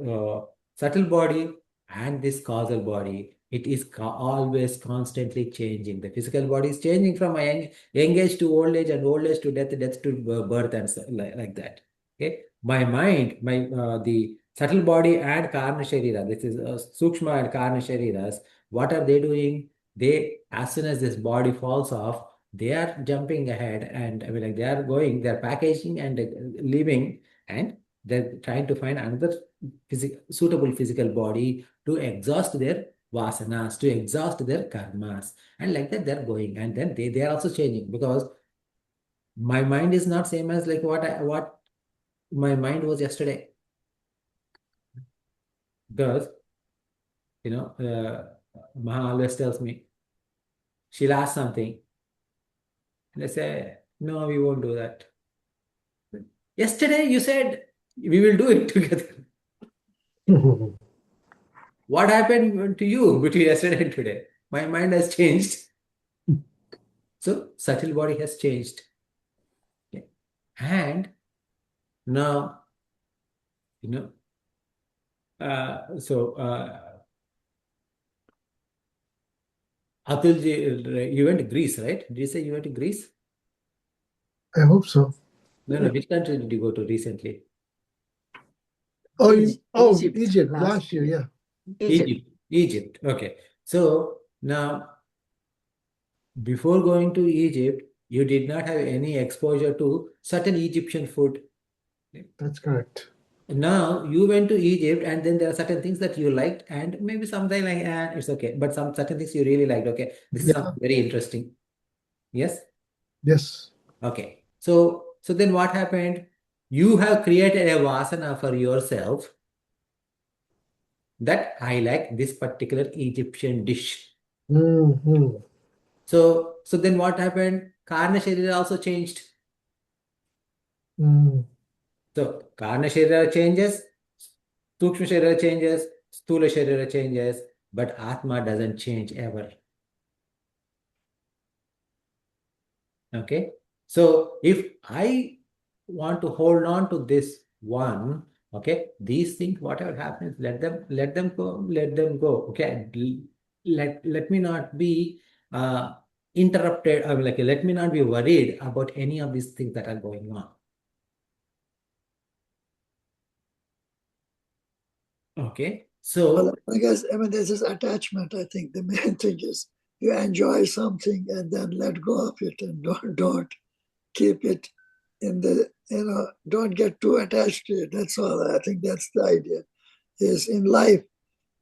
uh, subtle body, and this causal body. It is always constantly changing. The physical body is changing from young age to old age, and old age to death, death to birth, and so, like that. Okay, my mind, the subtle body and karna sharira. This is sukshma and karna shariras. What are they doing? They, as soon as this body falls off, they are jumping ahead, and I mean, like, they are going, they are packaging and leaving, and they're trying to find another suitable physical body to exhaust their vasanas, to exhaust their karmas. And like that, they're going. And then they are also changing because my mind is not same as like what my mind was yesterday. Because, Maha always tells me, she'll ask something, and I say, no, we won't do that. Yesterday, you said we will do it together. Mhm. What happened to you between yesterday and today? My mind has changed. So subtle body has changed. Okay. And now, you know, Atulji, you went to Greece, right? Did you say you went to Greece? I hope so. No, no. Which country did you go to recently? Oh, Egypt Egypt last last year, yeah. Egypt. Egypt. Okay. So now, before going to Egypt, you did not have any exposure to certain Egyptian food. That's correct. Now you went to Egypt, and then there are certain things that you liked, and maybe something like, it's okay. But some certain things you really liked. Okay, this is Yeah. something very interesting. Yes. Yes. Okay. So then what happened? You have created a vasana for yourself that I like this particular Egyptian dish. Mhm. So then what happened? Karna Sharira also changed. Mm. So, Karna Sharira changes, Sukshma Sharira changes, Stula Sharira changes, but Atma doesn't change ever. Okay. So, if I want to hold on to this one, okay, these things, whatever happens, let them go, let them go. Okay. Let me not be interrupted. I mean, like, let me not be worried about any of these things that are going on. Okay. Well, So, I guess, I mean, there's this attachment. I think the main thing is you enjoy something and then let go of it and don't keep it in the, don't get too attached to it. That's all. I think that's the idea. Is in life,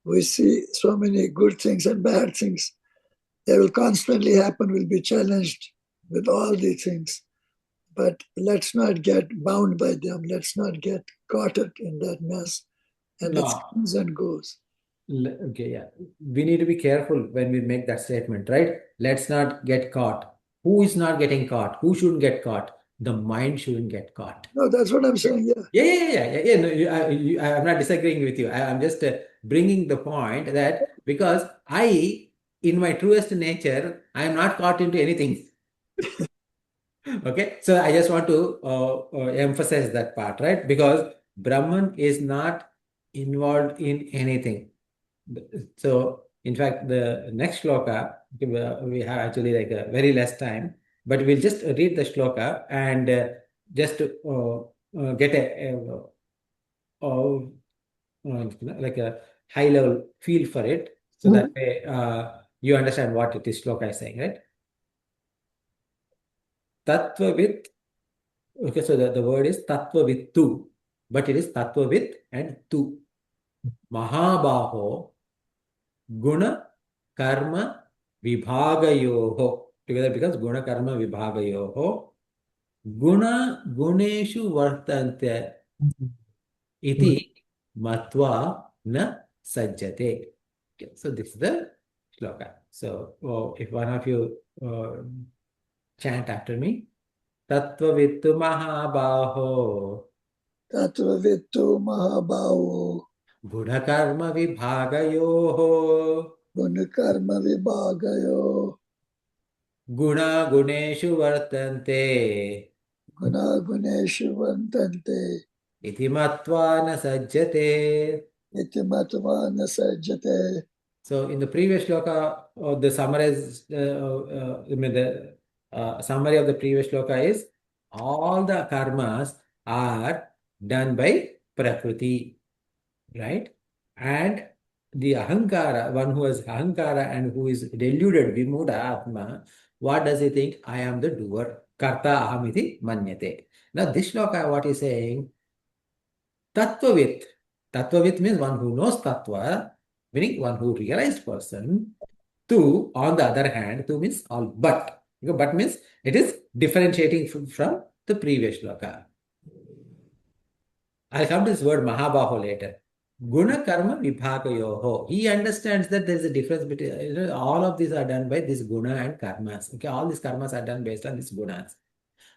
we see so many good things and bad things. They will constantly happen, we'll be challenged with all these things. But let's not get bound by them. Let's not get caught up in that mess. And it no. comes and goes. Okay, yeah. We need to be careful when we make that statement, right? Let's not get caught. Who is not getting caught? Who shouldn't get caught? The mind shouldn't get caught. No, that's what I'm saying. Yeah. Yeah. No, I'm not disagreeing with you. I'm just bringing the point that because in my truest nature, I am not caught into anything. Okay, so I just want to emphasize that part, right? Because Brahman is not involved in anything. So, in fact, the next shloka, we have actually like a very less time, but we'll just read the shloka and just get like a high level feel for it. So that way you understand what it is shloka is saying, right? Tattvavit. Okay, so the word is tattvavittu, but it is tattvavit and tu. Mahabaho guna karma vibhagayoho. Together becomes guna karma vibhagayoho. Guna guneshu vartante iti matva na sajjate. Okay, so this is the shloka. So if one of you chant after me. Tattvavittu mahabaho Tattvavitu Mahabhavo gunakarma vibhagayoho Gunakarma Vibhagayo guna guneshu vartante Guna Guneshu Vantante iti matva na sajjate. Iti Matavana Sajjate. So in the previous shloka, the summarized, I mean the summary of the previous shloka is all the karmas are done by Prakriti, right? And the ahankara, one who has ahankara and who is deluded, vimuda atma, what does he think? I am the doer. Karta ahamiti manyate. Now this shloka, what is saying? Tattvavit. Tattvavit means one who knows tattva, meaning one who realized person. Tu, on the other hand, tu means all but. But means it is differentiating from the previous shloka. I'll come to this word Mahabaho later. Guna karma vibhagayoho. He understands that there is a difference between all of these are done by this guna and karmas. Okay, all these karmas are done based on these gunas.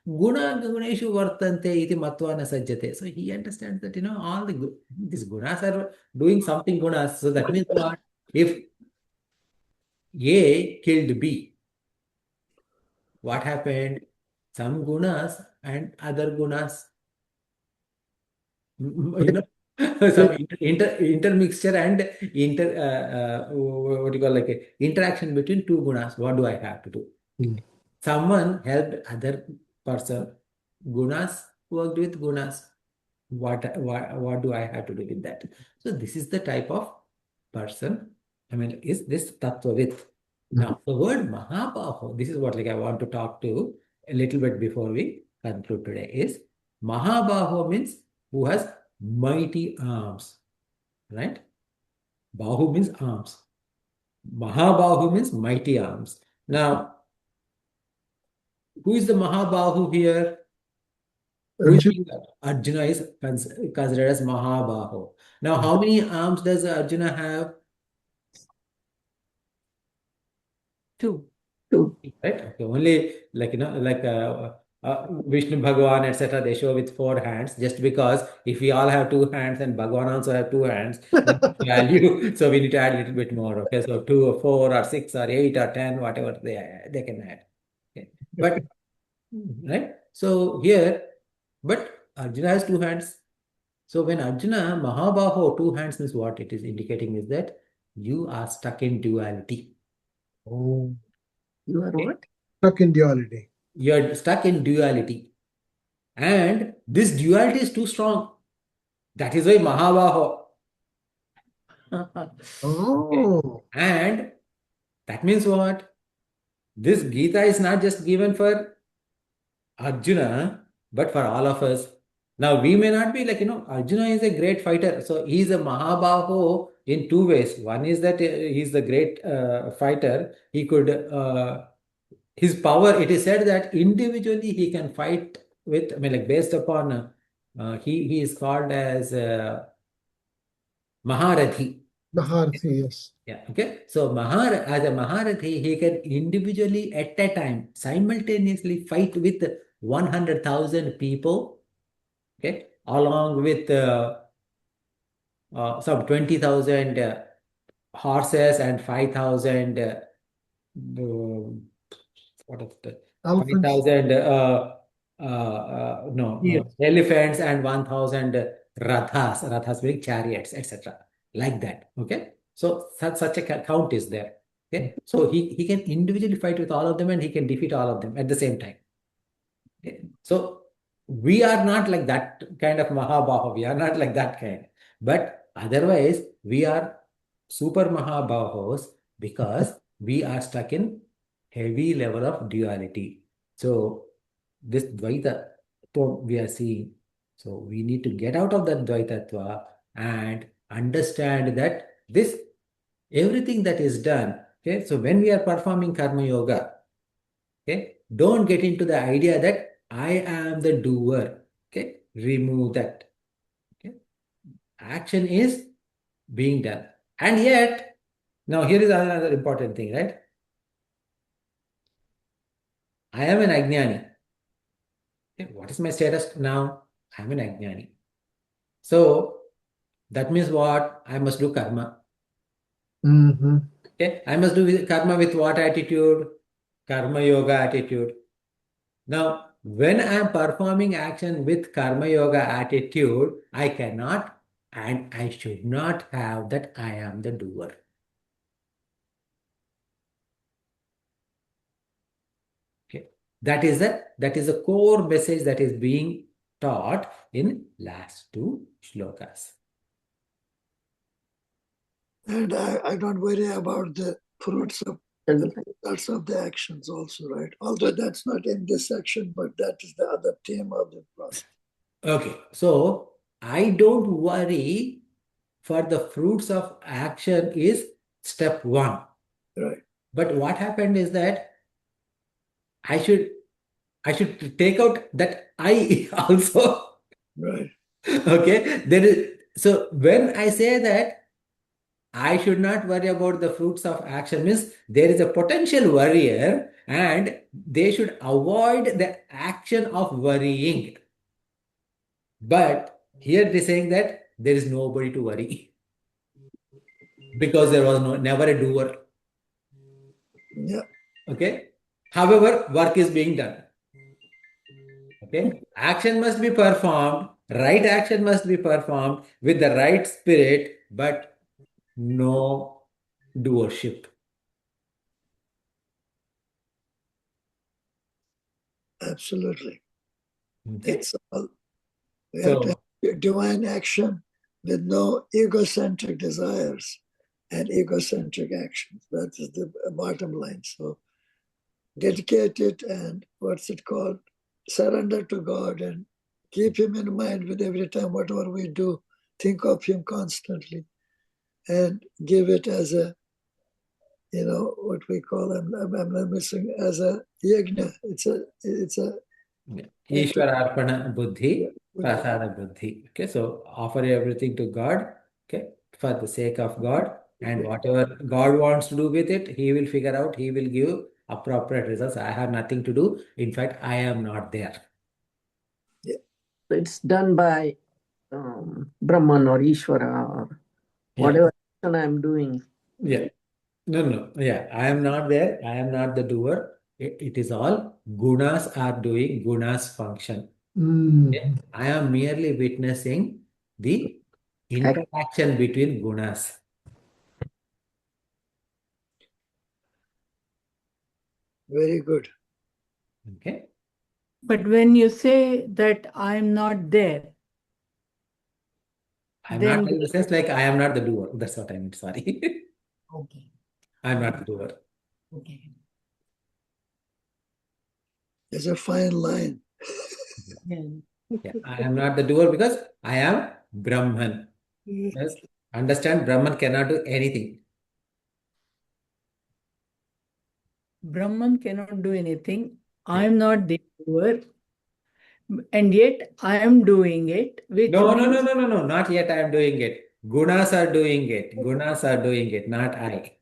Guna guneshu vartante iti matva na sajjate. So he understands that all these gunas are doing something gunas. So that means what? If A killed B, what happened? Some gunas and other gunas some intermixture and what you call like a interaction between two gunas. What do I have to do? Someone helped other person. Gunas worked with gunas. What do I have to do with that? So this is the type of person. I mean, is this tattvavit? Now the word Mahabaho, this is what like I want to talk to a little bit before we conclude today, is Mahabaho means who has mighty arms, right? Bahu means arms. Mahabahu means mighty arms. Now, who is the Mahabahu here? Who is Arjun. Arjuna is considered as Mahabahu. Now, how many arms does Arjuna have? Two. Right? Okay, only like like Vishnu Bhagwan, etc., they show with 4 hands, just because if we all have 2 hands and Bhagwan also have 2 hands, then value. So we need to add a little bit more. Okay, so 2 or 4 or 6 or 8 or 10, whatever they can add. Okay, but right. So here, but Arjuna has 2 hands. So when Arjuna Mahabaho 2 hands means what it is indicating is that you are stuck in duality. Oh, You are Okay? what? stuck in duality. You're stuck in duality. And this duality is too strong. That is why Mahabaho. Okay. Oh, And that means what? This Gita is not just given for Arjuna, but for all of us. Now, we may not be like, Arjuna is a great fighter. So, he is a Mahabaho in 2 ways. One is that he's the great fighter. He could, his power, it is said that individually he can fight with, I mean, like based upon, he is called as Maharathi. Maharthi, yes. Yeah, okay. So as a Maharathi, he can individually at a time simultaneously fight with 100,000 people, okay, along with some 20,000 horses and 5,000 what is the Elephants. 5,000 no Yes. elephants and 1,000 rathas being chariots, etc. Like that. Okay. So such a count is there. Okay. So he can individually fight with all of them and he can defeat all of them at the same time. Okay. So we are not like that kind of Mahabaho. We are not like that kind. But otherwise, we are super Mahabahos because we are stuck in heavy level of duality. So this Dvaita we are seeing. So we need to get out of that Dvaitatva and understand that this everything that is done. Okay. So when we are performing Karma Yoga, okay, don't get into the idea that I am the doer. Okay, remove that. Okay, action is being done. And yet, now here is another important thing, right? I am an Ajnani. Okay, what is my status now? I am an Ajnani. So that means what? I must do karma. Mm-hmm. Okay, I must do karma with what attitude? Karma yoga attitude. Now, when I am performing action with karma yoga attitude, I cannot and I should not have that I am the doer. Okay. That is a core message that is being taught in last 2 shlokas. And I don't worry about the fruits of the results of the actions also, right? Although that's not in this section, but that is the other theme of the process. Okay, so I don't worry for the fruits of action is step 1. Right. But what happened is that I should take out that I also. Right. Okay, so when I say that I should not worry about the fruits of action means there is a potential worrier and they should avoid the action of worrying. But here they're saying that there is nobody to worry because there was never a doer. Yeah. Okay. However, work is being done. Okay. Action must be performed. Right action must be performed with the right spirit, but no doership. Absolutely. Okay. It's all, we have to So, have divine action with no egocentric desires and egocentric actions. That is the bottom line. So dedicate it and what's it called? Surrender to God and keep Him in mind with every time, whatever we do, think of Him constantly and give it as a, what we call, I'm missing, as a yajna. It's a Ishvara Arpana Buddhi, yeah, Prasada Buddhi. Okay, so offer everything to God, okay, for the sake of God, and whatever God wants to do with it, He will figure out, He will give. appropriate results. I have nothing to do. In fact, I am not there. It's done by Brahman or Ishvara or Yeah. whatever action I'm doing. Yeah. No. Yeah, I am not there. I am not the doer. It is all gunas are doing gunas function. Okay? I am merely witnessing the interaction between gunas. Very good. Okay. But when you say that I'm not there, I'm then not in the sense like I am not the doer. That's what I mean. Sorry. okay, I'm not the doer. okay. There's a fine line. Yeah. Yeah, I am not the doer because I am Brahman. Yes. Understand, Brahman cannot do anything. Brahman cannot do anything. I'm not the doer, and yet I am doing it, which No, means not yet I am doing it. Gunas are doing it. Gunas are doing it, not I.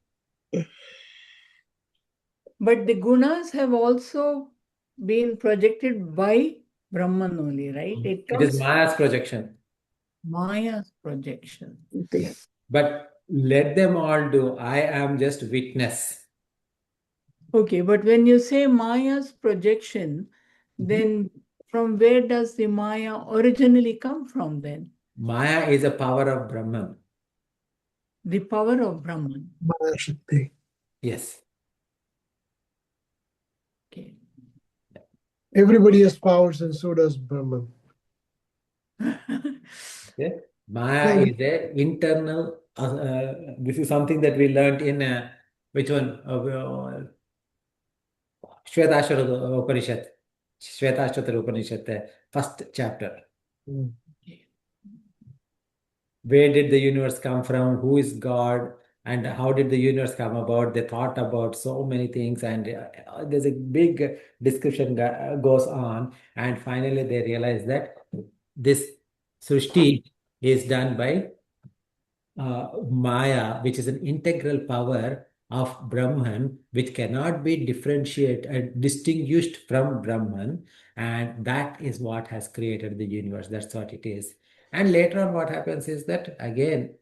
but the gunas have also been projected by Brahman only, right? It It is comes Maya's projection. Maya's projection. But let them all do. I am just witness. Okay, but when you say Maya's projection, then from where does the Maya originally come from then? Maya is a power of Brahman. The power of Brahman. Maya Shakti. Yes. Okay. Everybody has powers, and so does Brahman. Okay. Maya is a internal. This is something that we learned in which one? Shvetashvara Upanishad. Shvetashvara Upanishad, first chapter. Where did the universe come from? Who is God? And how did the universe come about? They thought about so many things, and there's a big discussion goes on. And finally, they realize that this Srishti is done by Maya, which is an integral power of Brahman, which cannot be differentiated, distinguished from Brahman, and that is what has created the universe. That's what it is. And later on, what happens is that again,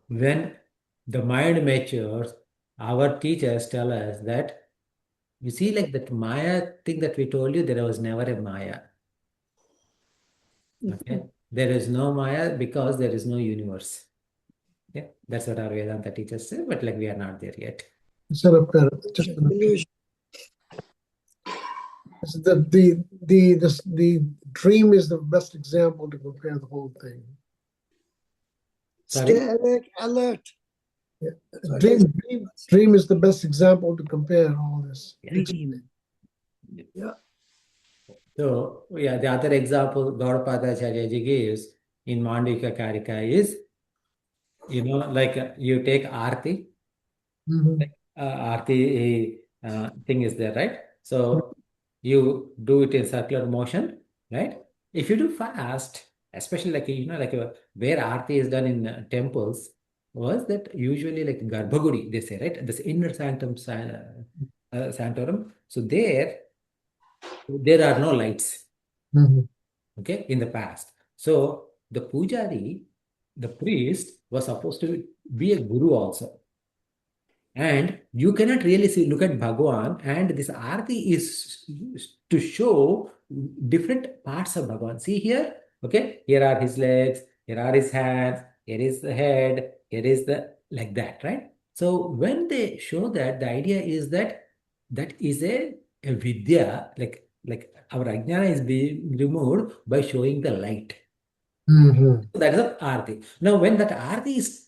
when the mind matures, our teachers tell us that you see, like that Maya thing that we told you, there was never a Maya. Okay, there is no Maya because there is no universe. Yeah, that's what our Vedanta teachers say, but like we are not there yet. Instead of just Illusion. the dream is the best example to compare the whole thing. Sorry? Stay awake, alert. Dream is the best example to compare all this. Dream. Yeah. So, yeah, the other example Gaudapada Acharyaji gives in Mandika Karika is, like you take Aarti, Aarti thing is there, right? So you do it in circular motion, right? If you do fast, especially like, where Aarti is done in temples, was that usually like Garbhagudi, they say, right? This inner sanctum, sanctorum. So there are no lights, okay, in the past. So the pujari, the priest, was supposed to be a guru also. And you cannot really look at Bhagwan, and this Aarti is to show different parts of Bhagwan. See here, okay, here are his legs, here are his hands, here is the head, here is the, like that, right? So when they show that, the idea is that that is a vidya, like our ajnana is being removed by showing the light. That is a Aarti. Now, when that Aarti is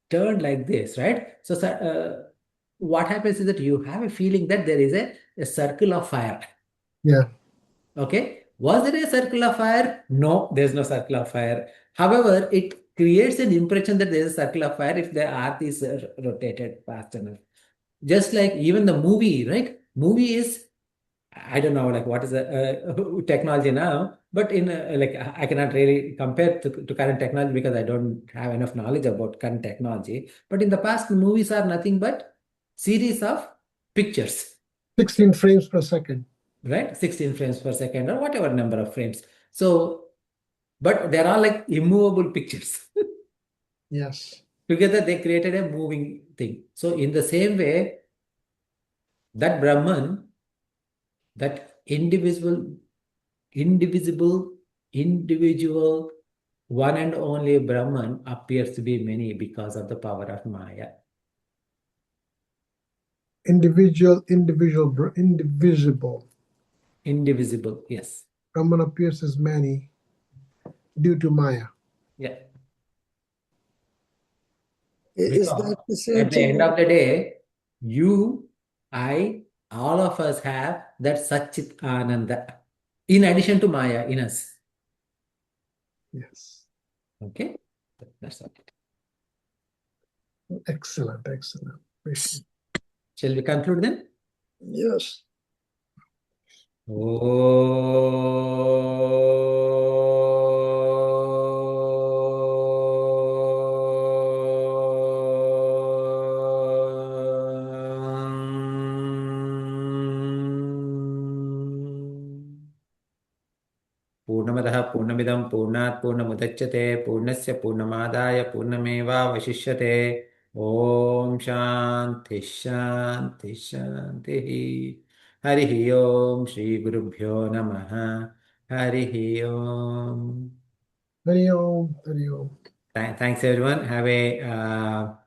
turned like this, right? So, what happens is that you have a feeling that there is a circle of fire. Yeah. Okay. Was there a circle of fire? No, there's no circle of fire. However, it creates an impression that there is a circle of fire if the Aarti is rotated fast enough. Just like even the movie, right? Movie is, I don't know, like what is the technology now, but in like I cannot really compare to current technology because I don't have enough knowledge about current technology. But in the past, movies are nothing but series of pictures, 16 frames per second. right? 16 frames per second or whatever number of frames. So, but they're all like immovable pictures. Yes. Together they created a moving thing. So in the same way, that Brahman, that indivisible, individual, one and only Brahman appears to be many because of the power of Maya. Indivisible. Indivisible, yes. Brahman appears as many due to Maya. Yeah. Is that Because the same at the thing? end of the day, you, I, all of us have that Satchit Ananda in addition to Maya in us. Yes. Okay? That's all. Excellent. Appreciate it. Shall we conclude then? Yes. पूर्णमदः पूर्णमिदं पूर्णात् पूर्णमुदच्यते पूर्णस्य पूर्णमादाय पूर्णमेवावशिष्यते ॐ शान्ति शान्ति शान्तिः हरिः ॐ श्रीगुरुभ्यो नमः हरिः ॐ Hari Om. Thanks everyone. Have a